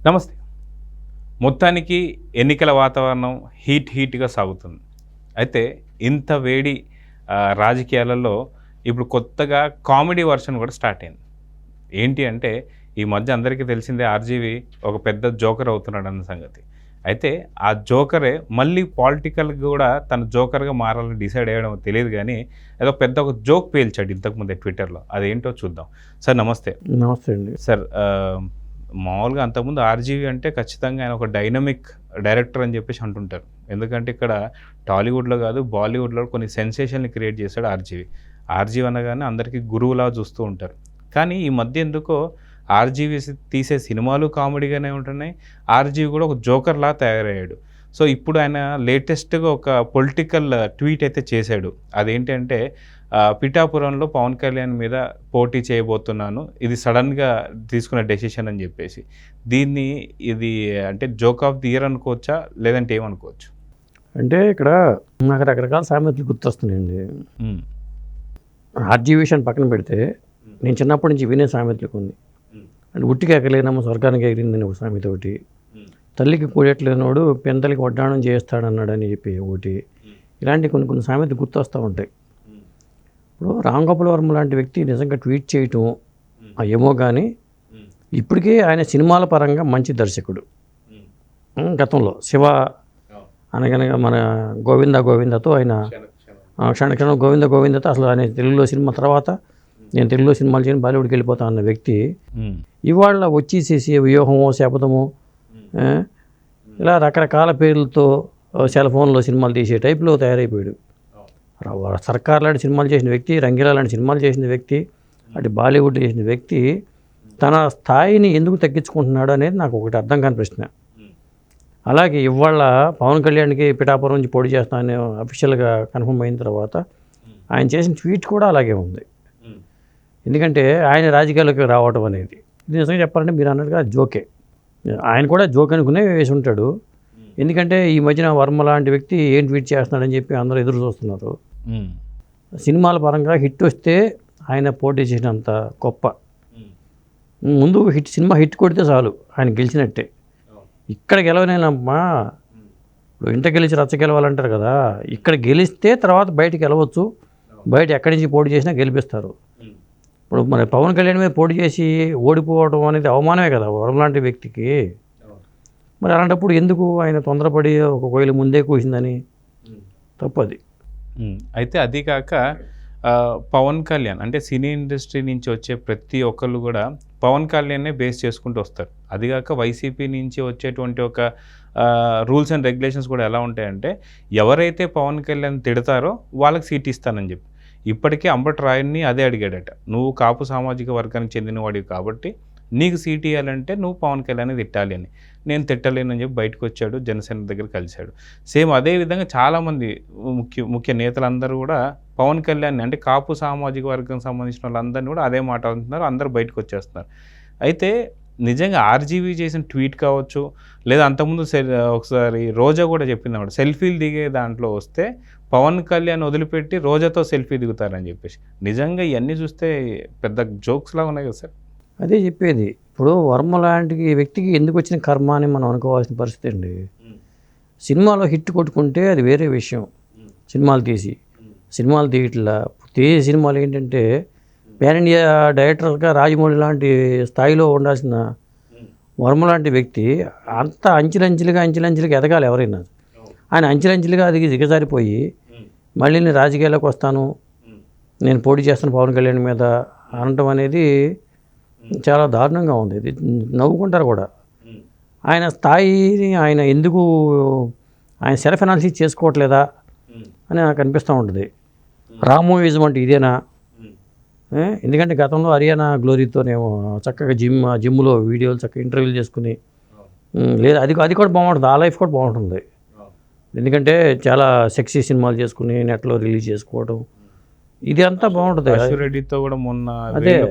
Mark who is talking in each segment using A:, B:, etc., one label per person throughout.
A: నమస్తే. మొత్తానికి ఎన్నికల వాతావరణం హీట్‌గా సాగుతుంది. అయితే ఇంత వేడి రాజకీయాలలో ఇప్పుడు కొత్తగా కామెడీ వర్షన్ కూడా స్టార్ట్ అయింది. ఏంటి అంటే ఈ మధ్య అందరికీ తెలిసిందే ఆర్‌జీవి ఒక పెద్ద జోకర్ అవుతున్నాడన్న సంగతి. అయితే ఆ జోకరే మళ్ళీ పాలిటికల్‌గా కూడా తను జోకర్‌గా మారాలని డిసైడ్ అయ్యడమో తెలీదు గానీ ఏదో పెద్ద ఒక జోక్ పేల్చాడు ఇంతకుముందే ట్విట్టర్‌లో. అదేంటో చూద్దాం. సార్ నమస్తే.
B: నమస్తే అండి.
A: సార్ మామూలుగా అంతకుముందు ఆర్‌జీవి అంటే ఖచ్చితంగా ఆయన ఒక డైనమిక్ డైరెక్టర్ అని చెప్పేసి అంటుంటారు. ఎందుకంటే ఇక్కడ టాలీవుడ్‌లో కాదు బాలీవుడ్‌లో కొన్ని సెన్సేషన్‌ని క్రియేట్ చేశాడు ఆర్‌జీవి. ఆర్‌జీవి అనగానే అందరికీ గురువులా చూస్తూ ఉంటారు. కానీ ఈ మధ్య ఎందుకో ఆర్‌జీవి తీసే సినిమాలు కామెడీగానే ఉంటున్నాయి. ఆర్‌జీవి కూడా ఒక జోకర్‌లా తయారయ్యాడు. సో ఇప్పుడు ఆయన లేటెస్ట్‌గా ఒక పొలిటికల్ ట్వీట్ అయితే చేశాడు. అదేంటంటే పిఠాపురంలో పవన్ కళ్యాణ్ మీద పోటీ చేయబోతున్నాను. ఇది సడన్‌గా తీసుకున్న డెసిషన్ అని చెప్పేసి. ఇది అంటే జోక్ ఆఫ్ ది ఇయర్ అనుకోవచ్చా? లేదంటే ఏమనుకోవచ్చు?
B: అంటే ఇక్కడ నాకు రకరకాల సామెతలు గుర్తొస్తున్నాయండి. ఆర్‌జీవి విషయాన్ని పక్కన పెడితే నేను చిన్నప్పటి నుంచి వినే సామెతలు కొన్ని. అంటే ఉట్టికి ఎక్కలేనమ్మ స్వర్గానికి ఎగిరిందని ఒక సామెత ఒకటి. తల్లికి కూడట్లేనోడు పెందలకి వడ్డాణం చేస్తాడన్నాడని చెప్పి ఒకటి. ఇలాంటి కొన్ని సామెతలు గుర్తొస్తూ ఉంటాయి. ఇప్పుడు రామ్ గోపాల్ వర్మ లాంటి వ్యక్తి నిజంగా ట్వీట్ చేయటం ఏమో కానీ ఇప్పటికే ఆయన సినిమాల పరంగా మంచి దర్శకుడు. గతంలో శివ అనగనగా మన గోవిందతో ఆయన క్షణక్షణం గోవిందతో అసలు ఆయన తెలుగులో సినిమా తర్వాత నేను తెలుగులో సినిమాలు చేయని బాలీవుడ్కి వెళ్ళిపోతా అన్న వ్యక్తి ఇవాళ వచ్చేసేసి వ్యూహమో శపథమో ఇలా రకరకాల పేర్లతో సెల్ ఫోన్లో సినిమాలు తీసే టైప్లో తయారైపోయాడు. సర్కార్ లాంటి సినిమాలు చేసిన వ్యక్తి, రంగీలా లాంటి సినిమాలు చేసిన వ్యక్తి, అటు బాలీవుడ్ చేసిన వ్యక్తి తన స్థాయిని ఎందుకు తగ్గించుకుంటున్నాడు అనేది నాకు ఒకటి అర్థం కాని ప్రశ్న. అలాగే ఇవాళ పవన్ కళ్యాణ్కి పిఠాపురం నుంచి పోటీ చేస్తానని అఫీషియల్గా కన్ఫర్మ్ అయిన తర్వాత ఆయన చేసిన ట్వీట్ కూడా అలాగే ఉంది. ఎందుకంటే ఆయన రాజకీయాల్లోకి రావటం అనేది ఇది నిజంగా చెప్పాలంటే మీరు అన్నట్టుగా జోకే. ఆయన కూడా జోక్ అనుకునే వేసి ఉంటాడు. ఎందుకంటే ఈ మధ్యన వర్మ లాంటి వ్యక్తి ఏం ట్వీట్ చేస్తున్నాడని చెప్పి అందరూ ఎదురు చూస్తున్నారు. సినిమాల పరంగా హిట్ వస్తే ఆయన పోటీ చేసినంత గొప్ప. ముందు సినిమా హిట్ కొడితే చాలు ఆయన గెలిచినట్టే. ఇక్కడ గెలవనేనమ్మా, ఇప్పుడు ఇంట గెలిచి రచ్చ గెలవాలంటారు కదా, ఇక్కడ గెలిస్తే తర్వాత బయటికి వెళ్ళవచ్చు. బయట ఎక్కడి నుంచి పోటీ చేసినా గెలిపిస్తారు. ఇప్పుడు మన పవన్ కళ్యాణ్ మీద పోటీ చేసి ఓడిపోవడం అనేది అవమానమే కదా వరం లాంటి వ్యక్తికి. మరి అలాంటప్పుడు ఎందుకు ఆయన తొందరపడి ఒక కోయిల ముందే కూసిందని తప్పది.
A: అయితే అది కాక పవన్ కళ్యాణ్ అంటే సినీ ఇండస్ట్రీ నుంచి వచ్చే ప్రతి ఒక్కళ్ళు కూడా పవన్ కళ్యాణ్నే బేస్ చేసుకుంటూ వస్తారు. అది కాక వైసీపీ నుంచి వచ్చేటువంటి ఒక రూల్స్ అండ్ రెగ్యులేషన్స్ కూడా ఎలా ఉంటాయంటే ఎవరైతే పవన్ కళ్యాణ్ తిడతారో వాళ్ళకి సీట్ ఇస్తానని చెప్పి ఇప్పటికే అంబటి రాయుడిని అదే అడిగాడట. నువ్వు కాపు సామాజిక వర్గానికి చెందినవాడివి కాబట్టి నీకు సీట్ ఇవ్వాలంటే నువ్వు పవన్ కళ్యాణ్ తిట్టాలి అని. నేను తిట్టలేనని చెప్పి బయటకు వచ్చాడు, జనసేన దగ్గర కలిశాడు. సేమ్ అదేవిధంగా చాలామంది ముఖ్య నేతలందరూ కూడా పవన్ కళ్యాణ్ అంటే కాపు సామాజిక వర్గం సంబంధించిన వాళ్ళందరినీ కూడా అదే మాట అంటున్నారు. అందరూ బయటకు వచ్చేస్తున్నారు. అయితే నిజంగా ఆర్‌జీవి చేసిన ట్వీట్ కావచ్చు, లేదా అంతకుముందు ఒకసారి రోజా కూడా చెప్పింది అన్నమాట, సెల్ఫీలు దిగే దాంట్లో వస్తే పవన్ కళ్యాణ్ వదిలిపెట్టి రోజాతో సెల్ఫీ దిగుతారని చెప్పేసి. నిజంగా ఇవన్నీ చూస్తే పెద్ద జోక్స్లా ఉన్నాయి కదా సార్.
B: అదే చెప్పేది. ఇప్పుడు వర్మ లాంటి వ్యక్తికి ఎందుకు వచ్చిన కర్మ అని మనం అనుకోవాల్సిన పరిస్థితి అండి. సినిమాలో హిట్ కొట్టుకుంటే అది వేరే విషయం. సినిమాలు తీయట్లా తీసే సినిమాలు ఏంటంటే పాన్ ఇండియా డైరెక్టర్గా రాజమౌళి లాంటి స్థాయిలో ఉండాల్సిన వర్మ లాంటి వ్యక్తి అంత అంచెలంచెలుగా ఎదగాలి ఎవరైనా. ఆయన అంచెలంచెలుగా దిగజారిపోయి మళ్ళీ నేను రాజకీయాల్లోకి వస్తాను, నేను పోటీ చేస్తాను పవన్ కళ్యాణ్ మీద అనటం అనేది చాలా దారుణంగా ఉంది. ఇది నవ్వుకుంటారు కూడా. ఆయన స్థాయిని ఆయన ఎందుకు ఆయన సెల్ఫ్ అనాలిసిస్ చేసుకోవట్లేదా అని నాకు అనిపిస్తూ ఉంటుంది. రామోయిజం అంటే ఇదేనా? ఎందుకంటే గతంలో హర్యానా గ్లోరీతోనేమో చక్కగా జిమ్లో వీడియోలు చక్కగా ఇంటర్వ్యూలు చేసుకుని లేదా అది కూడా బాగుంటుంది. ఆ లైఫ్ కూడా బాగుంటుంది. ఎందుకంటే చాలా సెక్సీ సినిమాలు చేసుకుని నెట్లో రిలీజ్ చేసుకోవడం ఇది అంతా బాగుంటుంది.
A: రెడ్డితో కూడా మొన్న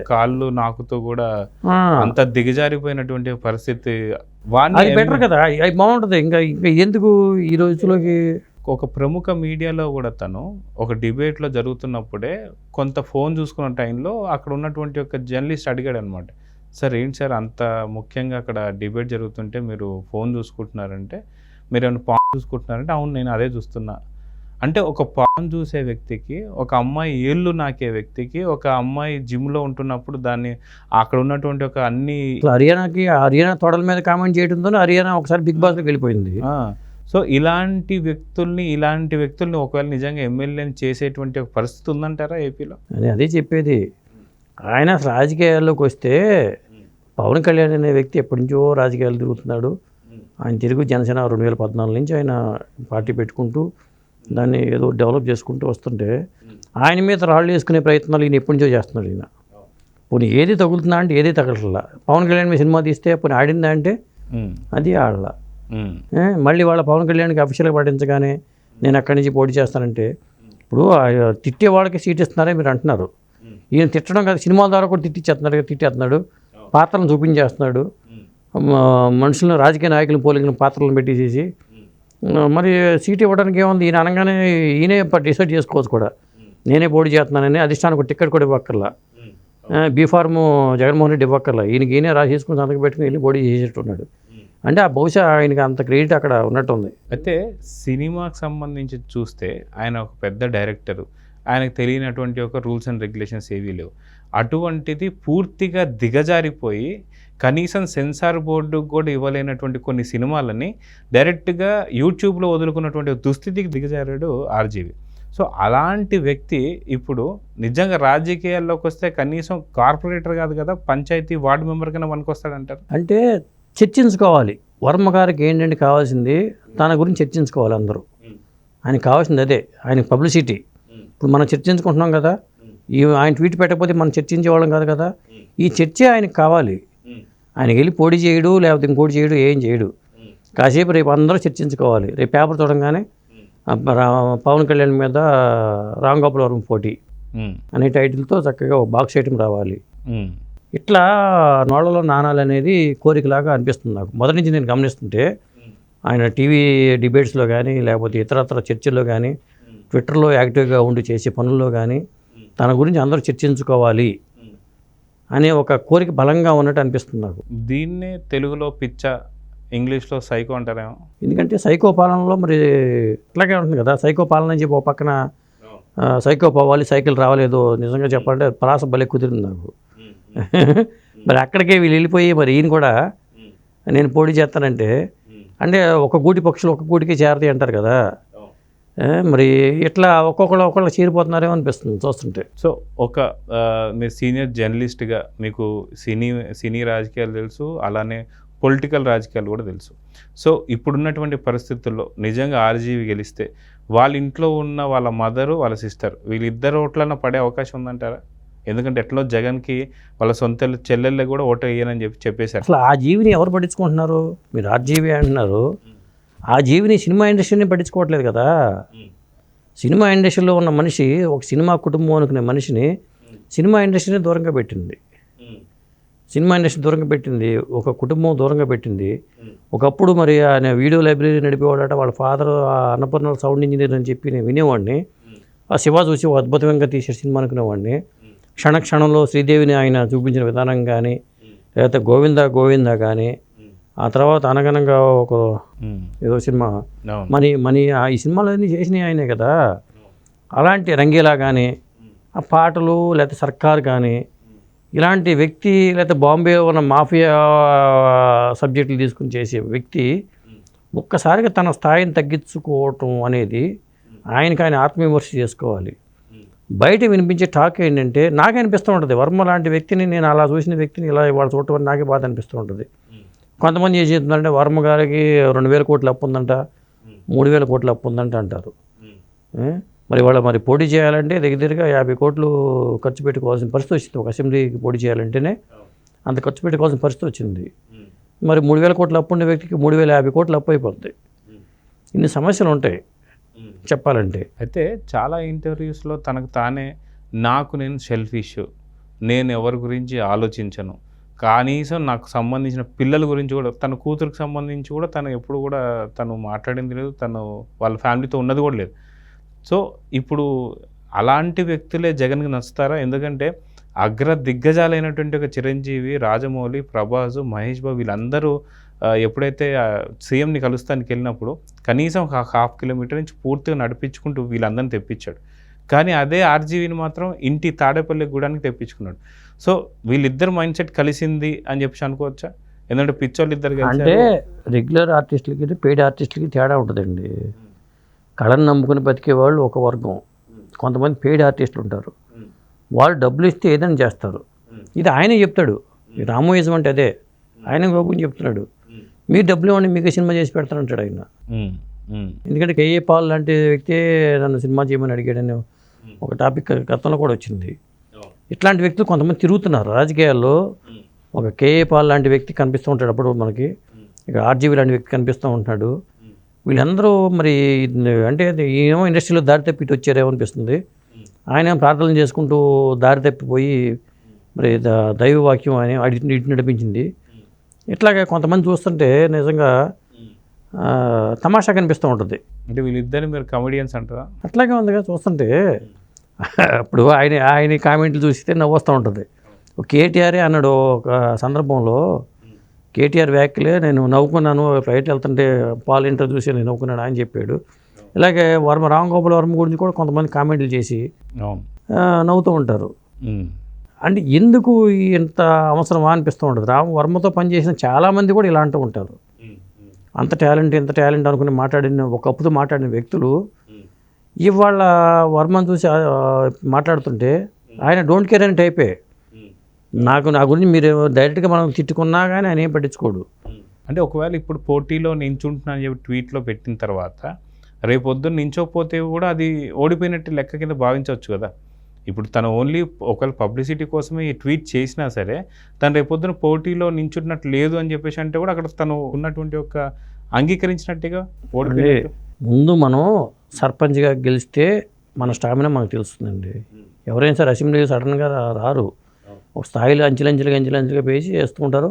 A: కాళ్ళు నాకుతో కూడా అంత దిగజారిపోయినటువంటి పరిస్థితి,
B: అది బెటర్ కదా, అది బాగుంటుంది. ఇంకా ఎందుకు ఈ రోజులోకి
A: ఒక ప్రముఖ మీడియాలో కూడా తను ఒక డిబేట్లో జరుగుతున్నప్పుడే కొంత ఫోన్ చూసుకున్న టైంలో అక్కడ ఉన్నటువంటి ఒక జర్నలిస్ట్ అడిగాడు అనమాట, సార్ ఏంటి సార్ అంత ముఖ్యంగా అక్కడ డిబేట్ జరుగుతుంటే మీరు ఫోన్ చూసుకుంటున్నారంటే, మీరేమైనా పాన్ చూసుకుంటున్నారంటే, అవును నేను అదే చూస్తున్నా. అంటే ఒక పాన్ చూసే వ్యక్తికి, ఒక అమ్మాయి ఏళ్ళు నాకే వ్యక్తికి, ఒక అమ్మాయి జిమ్‌లో ఉంటున్నప్పుడు దాన్ని అక్కడ ఉన్నటువంటి ఒక అన్ని
B: అసలు హర్యానా తొడల మీద కామెంట్ చేయడంతోనే హర్యానా ఒకసారి బిగ్ బాస్‌లోకి వెళ్ళిపోయింది.
A: సో ఇలాంటి వ్యక్తుల్ని ఒకవేళ నిజంగా ఎమ్మెల్యేని చేసేటువంటి ఒక పరిస్థితి ఉందంటారా ఏపీలో?
B: అదే చెప్పేది. ఆయన అసలు రాజకీయాల్లోకి వస్తే పవన్ కళ్యాణ్ అనే వ్యక్తి ఎప్పటి నుంచో రాజకీయాలు తిరుగుతున్నాడు. ఆయన తిరుగు జనసేన 2014 నుంచి ఆయన పార్టీ పెట్టుకుంటూ దాన్ని ఏదో డెవలప్ చేసుకుంటూ వస్తుంటే ఆయన మీద రాళ్ళు వేసుకునే ప్రయత్నాలు ఈయన ఎప్పటి నుంచో చేస్తున్నాడు ఈయన. పోనీ ఏది తగులుతుందా అంటే ఏది తగలట్లా. పవన్ కళ్యాణ్ మీద సినిమా తీస్తే పోనీ ఆడిందా అంటే అది ఆడలా. మళ్ళీ వాళ్ళ పవన్ కళ్యాణ్కి అఫీషియల్గా పట్టించగానే నేను అక్కడి నుంచి పోటీ చేస్తానంటే ఇప్పుడు తిట్టే వాళ్ళకి సీట్ ఇస్తున్నారే మీరు అంటున్నారు. ఈయన తిట్టడం కాదు, సినిమాల ద్వారా కూడా తిట్టేస్తున్నాడు, పాత్రలను చూపించేస్తున్నాడు, మనుషులను రాజకీయ నాయకులను పోలింగ్ పాత్రలను పెట్టేసేసి మరి సీట్ ఇవ్వడానికి ఏముంది, ఈయన అనగానే ఈయనే డిసైడ్ చేసుకోవచ్చు కూడా. నేనే పోటీ చేస్తున్నానని అధిష్టానికి టికెట్ కూడా ఇవ్వక్కర్లా, బీఫార్ము జగన్మోహన్ రెడ్డి ఇవ్వక్కర్లా, ఈయనే రాసేసుకుని సంతకం పెట్టుకుని వెళ్ళి పోటీ చేసేట్టున్నాడు. అంటే ఆ బహుశా ఆయనకి అంత క్రెడిట్ అక్కడ ఉన్నట్టుంది.
A: అయితే సినిమాకి సంబంధించి చూస్తే ఆయన ఒక పెద్ద డైరెక్టరు, ఆయనకు తెలియనటువంటి ఒక రూల్స్ అండ్ రెగ్యులేషన్స్ ఏవీ లేవు. అటువంటిది పూర్తిగా దిగజారిపోయి కనీసం సెన్సార్ బోర్డుకు కూడా ఇవ్వలేనటువంటి కొన్ని సినిమాలని డైరెక్ట్గా యూట్యూబ్లో వదులుకున్నటువంటి దుస్థితికి దిగజారాడు ఆర్జీవి. సో అలాంటి వ్యక్తి ఇప్పుడు నిజంగా రాజకీయాల్లోకి వస్తే కనీసం కార్పొరేటర్ కాదు కదా, పంచాయతీ వార్డు మెంబర్ కన్నా వస్తాడంటారు.
B: అంటే చర్చించుకోవాలి. వర్మ గారికి ఏంటంటే కావాల్సింది తన గురించి చర్చించుకోవాలి అందరూ. ఆయనకు కావాల్సింది అదే, ఆయనకు పబ్లిసిటీ. ఇప్పుడు మనం చర్చించుకుంటున్నాం కదా, ఆయన ట్వీట్ పెట్టకపోతే మనం చర్చించేవాళ్ళం కాదు కదా. ఈ చర్చే ఆయనకు కావాలి. ఆయనకి వెళ్ళి పోటీ చేయడు, లేకపోతే ఇంకోటి చేయడు, ఏం చేయడు. కాసేపు రేపు అందరూ చర్చించుకోవాలి. రేపు పేపర్ చూడంగానే పవన్ కళ్యాణ్ మీద రామ్ గోపాల్ వర్మ పోటీ అనే టైటిల్తో చక్కగా ఒక బాక్స్ ఐటమ్ రావాలి. ఇట్లా నోళ్ళలో నాణాలు అనేది కోరికలాగా అనిపిస్తుంది నాకు. మొదటి నుంచి నేను గమనిస్తుంటే ఆయన టీవీ డిబేట్స్లో కానీ లేకపోతే ఇతరత్ర చర్చల్లో కానీ ట్విట్టర్లో యాక్టివ్గా ఉండి చేసే పనుల్లో కానీ తన గురించి అందరూ చర్చించుకోవాలి అనే ఒక కోరిక బలంగా ఉన్నట్టు అనిపిస్తుంది నాకు.
A: దీన్నే తెలుగులో పిచ్చ, ఇంగ్లీష్లో సైకో అంటారేమో.
B: ఎందుకంటే సైకో పాలనలో మరి ఇట్లాగే ఉంటుంది కదా. సైకో పాలన అని చెప్పి ఒక పక్కన సైకో పోవాలి, సైకిల్ రావలేదు. నిజంగా చెప్పాలంటే ప్రాస భలే కుదిరింది నాకు. మరి అక్కడికే వీళ్ళు వెళ్ళిపోయి మరి ఈయన కూడా నేను పోటీ చేస్తానంటే అంటే ఒక గూటి పక్షులు ఒక గూటికి చేరతాయి అంటారు కదా. మరి ఇట్లా ఒక్కొక్కళ్ళు చేరిపోతున్నారేమో అనిపిస్తుంది చూస్తుంటే.
A: సో మీరు సీనియర్ జర్నలిస్ట్గా మీకు సినీ రాజకీయాలు తెలుసు, అలానే పొలిటికల్ రాజకీయాలు కూడా తెలుసు. సో ఇప్పుడున్నటువంటి పరిస్థితుల్లో నిజంగా ఆర్జీవి గెలిస్తే వాళ్ళ ఇంట్లో ఉన్న వాళ్ళ మదరు, వాళ్ళ సిస్టర్ వీళ్ళిద్దరు ఓట్లన్నా పడే అవకాశం ఉందంటారా? ఎందుకంటే ఎట్లా జగన్కి వాళ్ళ సొంత చెల్లెళ్ళే కూడా ఓటు వేయనని చెప్పేశారు.
B: అసలు ఆ జీవిని ఎవరు పట్టించుకుంటున్నారు? మీరు ఆర్జీవి అంటున్నారు, ఆ జీవిని సినిమా ఇండస్ట్రీని పట్టించుకోవట్లేదు కదా. సినిమా ఇండస్ట్రీలో ఉన్న మనిషి, ఒక సినిమా కుటుంబం అనుకునే మనిషిని సినిమా ఇండస్ట్రీని దూరంగా పెట్టింది. సినిమా ఇండస్ట్రీ దూరంగా పెట్టింది, ఒక కుటుంబం దూరంగా పెట్టింది. ఒకప్పుడు మరి ఆయన వీడియో లైబ్రరీ నడిపేవాడట, వాళ్ళ ఫాదర్ అన్నపూర్ణ సౌండ్ ఇంజనీర్ అని చెప్పి నేను వినేవాడిని. ఆ శివ చూసి ఒక అద్భుతంగా తీసే సినిమా అనుకునేవాడిని. క్షణంలో శ్రీదేవిని ఆయన చూపించిన విధానం కానీ, లేకపోతే గోవిందా కానీ, ఆ తర్వాత అనగనంగా ఒక ఏదో సినిమా మనీ ఈ సినిమాలన్నీ చేసినవి ఆయనే కదా. అలాంటి రంగీలా కానీ, ఆ పాటలు, లేకపోతే సర్కార్ కానీ, ఇలాంటి వ్యక్తి, లేకపోతే బాంబే ఉన్న మాఫియా సబ్జెక్టులు తీసుకుని చేసే వ్యక్తి ఒక్కసారిగా తన స్థాయిని తగ్గించుకోవటం అనేది ఆయన ఆత్మవిమర్శ చేసుకోవాలి. బయట వినిపించే టాక్ ఏంటంటే నాకు అనిపిస్తూ ఉంటుంది, వర్మ లాంటి వ్యక్తిని, నేను అలా చూసిన వ్యక్తిని ఇలా ఇవాళ చూడటం నాకే బాధ అనిపిస్తూ ఉంటుంది. కొంతమంది ఏం చేస్తుందంటే వర్మ గారికి 2,000 కోట్ల అప్పు ఉందంట, 3,000 కోట్ల అప్పు ఉందంట అంటారు. మరి వాళ్ళు పోటీ చేయాలంటే దగ్గరగా 50 కోట్లు ఖర్చు పెట్టుకోవాల్సిన పరిస్థితి వచ్చింది. ఒక అసెంబ్లీకి పోటీ చేయాలంటేనే అంత ఖర్చు పెట్టుకోవాల్సిన పరిస్థితి వచ్చింది. మరి 3,000 కోట్ల అప్పు ఉండే వ్యక్తికి 3,050 కోట్లు అప్పు అయిపోతుంది. ఇన్ని సమస్యలు ఉంటాయి చెప్పాలంటే.
A: అయితే చాలా ఇంటర్వ్యూస్లో తనకు తానే నేను సెల్ఫిష్, నేను ఎవరి గురించి ఆలోచించను, కనీసం నాకు సంబంధించిన పిల్లల గురించి కూడా, తన కూతురికి సంబంధించి కూడా తను ఎప్పుడు కూడా తను మాట్లాడింది లేదు, తను వాళ్ళ ఫ్యామిలీతో ఉన్నది కూడా లేదు. సో ఇప్పుడు అలాంటి వ్యక్తులే జగన్కి నచ్చుతారా? ఎందుకంటే అగ్ర దిగ్గజాలైనటువంటి ఒక చిరంజీవి, రాజమౌళి, ప్రభాస్, మహేష్ బాబు వీళ్ళందరూ ఎప్పుడైతే సీఎంని కలుస్తానికి వెళ్ళినప్పుడు కనీసం హాఫ్ కిలోమీటర్ నుంచి పూర్తిగా నడిపించుకుంటూ వీళ్ళందరినీ తెప్పించాడు. కానీ అదే ఆర్జీవీని మాత్రం ఇంటి తాడేపల్లి గూడానికి తెప్పించుకున్నాడు. సో వీళ్ళిద్దరు మైండ్ సెట్ కలిసింది అని చెప్పి అనుకోవచ్చా? ఎందుకంటే పిచ్చోళ్ళు ఇద్దరు
B: అంటే రెగ్యులర్ ఆర్టిస్టులకి పెయిడ్ ఆర్టిస్టులకి తేడా ఉంటుందండి. కళను నమ్ముకుని బతికే వాళ్ళు ఒక వర్గం, కొంతమంది పెయిడ్ ఆర్టిస్టులు ఉంటారు. వాళ్ళు డబ్బులు ఇస్తే ఏదైనా చేస్తారు. ఇది ఆయనే చెప్తాడు. ఈ రామోయిజం అంటే అదే. ఆయన గోగుని చెప్తున్నాడు, మీరు డబ్బులు ఇవ్వండి మీకు సినిమా చేసి పెడతానంటాడు ఆయన. ఎందుకంటే కేఏ పాల్ లాంటి వ్యక్తి నన్ను సినిమా చేయమని అడిగాడని ఒక టాపిక్ గతంలో కూడా వచ్చింది. ఇట్లాంటి వ్యక్తులు కొంతమంది తిరుగుతున్నారు రాజకీయాల్లో. ఒక కేఏ పాల్ లాంటి వ్యక్తి కనిపిస్తూ ఉంటాడు అప్పుడు మనకి, ఇక ఆర్జీవీ లాంటి వ్యక్తి కనిపిస్తూ ఉంటున్నాడు. వీళ్ళందరూ మరి అంటే ఏమో ఇండస్ట్రీలో దారి తప్పి ఇటు వచ్చారేమో అనిపిస్తుంది. ఆయన ప్రార్థనలు చేసుకుంటూ దారి తప్పిపోయి మరి దైవ వాక్యం అని ఇటు నడిపించింది. ఇట్లాగే కొంతమంది చూస్తుంటే నిజంగా తమాషా కనిపిస్తూ ఉంటుంది.
A: అంటే వీళ్ళిద్దరు మీరు కమెడియన్స్ అంటారా?
B: అట్లాగే ఉందిగా చూస్తుంటే. అప్పుడు ఆయన కామెంట్లు చూస్తే నవ్వు వస్తూ ఉంటుంది. కేటీఆరే అన్నాడు ఒక సందర్భంలో, కేటీఆర్ వ్యాఖ్యలే నేను నవ్వుకున్నాను, ఫ్లైట్ వెళ్తుంటే పాల్ ఇంటర్ చూసి నేను నవ్వుకున్నాడు అని చెప్పాడు. ఇలాగే రామ్ గోపాల్ వర్మ గురించి కూడా కొంతమంది కామెంట్లు చేసి నవ్వుతూ ఉంటారు. అంటే ఎందుకు ఇంత అవసరమా అనిపిస్తూ ఉంటుంది. రామ్ వర్మతో పనిచేసిన చాలామంది కూడా ఇలా అంటూ ఉంటారు. అంత టాలెంట్ ఇంత టాలెంట్ అనుకుని ఒకప్పుడు మాట్లాడిన వ్యక్తులు ఇవాళ వర్మను చూసి మాట్లాడుతుంటే ఆయన డోంట్ కేర్ అని టైపే. నా గురించి మీరు డైరెక్ట్గా మనం తిట్టుకున్నా కానీ ఆయన ఏం పట్టించుకోడు.
A: అంటే ఒకవేళ ఇప్పుడు పోటీలో నించుంటున్నా అని చెప్పి ట్వీట్లో పెట్టిన తర్వాత రేపొద్దున నించోకపోతే కూడా అది ఓడిపోయినట్టు లెక్క కింద భావించవచ్చు కదా. ఇప్పుడు తను ఓన్లీ ఒకవేళ పబ్లిసిటీ కోసమే ఈ ట్వీట్ చేసినా సరే తను రేపొద్దున పోటీలో నించున్నట్టు లేదు అని చెప్పేసి అంటే కూడా అక్కడ తను ఉన్నటువంటి ఒక అంగీకరించినట్టుగా ఓడిపోయి.
B: ముందు మనం సర్పంచ్గా గెలిస్తే మన స్టామినా మనకు తెలుస్తుందండి. ఎవరైనా సరే అసెంబ్లీ సడన్గా రారు. ఒక స్థాయిలో అంచెలంచెలుగా పేసి చేస్తూ ఉంటారు.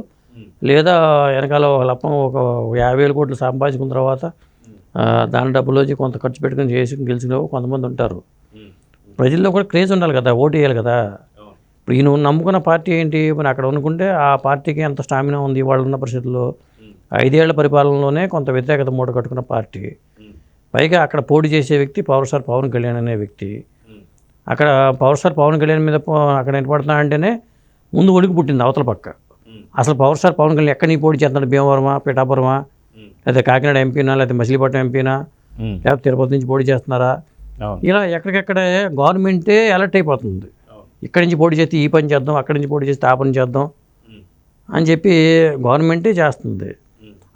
B: లేదా వెనకాల ఒక లప్పం ఒక 50,000 కోట్లు సంపాదించుకున్న తర్వాత దాని డబ్బులోంచి కొంత ఖర్చు పెట్టుకుని చేసి గెలిచిన కొంతమంది ఉంటారు. ప్రజల్లో కూడా క్రేజ్ ఉండాలి కదా, ఓటు వేయాలి కదా. ఇప్పుడు ఈయన నమ్ముకున్న పార్టీ ఏంటి, మరి అక్కడ అనుకుంటే ఆ పార్టీకి ఎంత స్టామినా ఉంది వాళ్ళు ఉన్న పరిస్థితుల్లో. 5 ఏళ్ల పరిపాలనలోనే కొంత వ్యతిరేకత మూట కట్టుకున్న పార్టీ. పైగా అక్కడ పోటీ చేసే వ్యక్తి పవర్ స్టార్ పవన్ కళ్యాణ్ అనే వ్యక్తి. అక్కడ పవర్ స్టార్ పవన్ కళ్యాణ్ మీద అక్కడ నిలబడుతున్నా అంటేనే ముందు ఒడికి పుట్టింది అవతల పక్క. అసలు పవర్ స్టార్ పవన్ కళ్యాణ్ ఎక్కడ నీ పోటీ చేస్తున్నాడు, భీమవరమా, పిఠాపురమా, లేదా కాకినాడ ఎంపీనా, లేదా మచిలీపట్నం ఎంపీనా, లేకపోతే తిరుపతి నుంచి పోటీ చేస్తున్నారా, ఇలా ఎక్కడికెక్కడే గవర్నమెంటే అలర్ట్ అయిపోతుంది. ఇక్కడి నుంచి పోటీ చేస్తే ఈ పని చేద్దాం, అక్కడి నుంచి పోటీ చేస్తే ఆ పని చేద్దాం అని చెప్పి గవర్నమెంటే చేస్తుంది.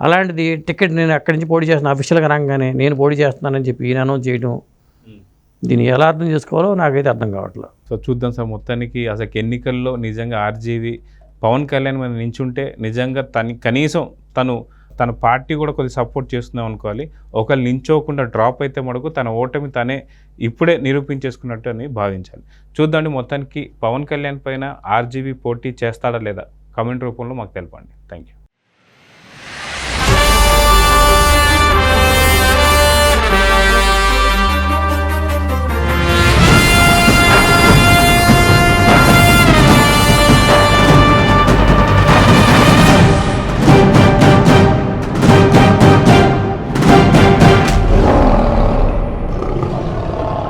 B: అలాంటిది టికెట్ నేను అక్కడి నుంచి పోటీ చేస్తున్నా అఫీషియల్గా రాగానే నేను పోటీ చేస్తున్నానని చెప్పి ఈయన అనౌన్స్ చేయడం, దీన్ని ఎలా అర్థం చేసుకోవాలో నాకైతే అర్థం కావట్లేదు.
A: సో చూద్దాం సార్, మొత్తానికి అసలు ఎన్నికల్లో నిజంగా ఆర్జీవీ పవన్ కళ్యాణ్ మీద నించుంటే నిజంగా కనీసం తన పార్టీ కూడా కొద్దిగా సపోర్ట్ చేస్తున్నాం అనుకోవాలి. ఒకళ్ళు నించోకుండా డ్రాప్ అయితే మటుకు తన ఓటమి తనే ఇప్పుడే నిరూపించేసుకున్నట్టు అని భావించాలి. చూద్దామండి, మొత్తానికి పవన్ కళ్యాణ్ పైన ఆర్జీవీ పోటీ చేస్తాడా లేదా కామెంట్ రూపంలో మాకు తెలపండి. Thank you.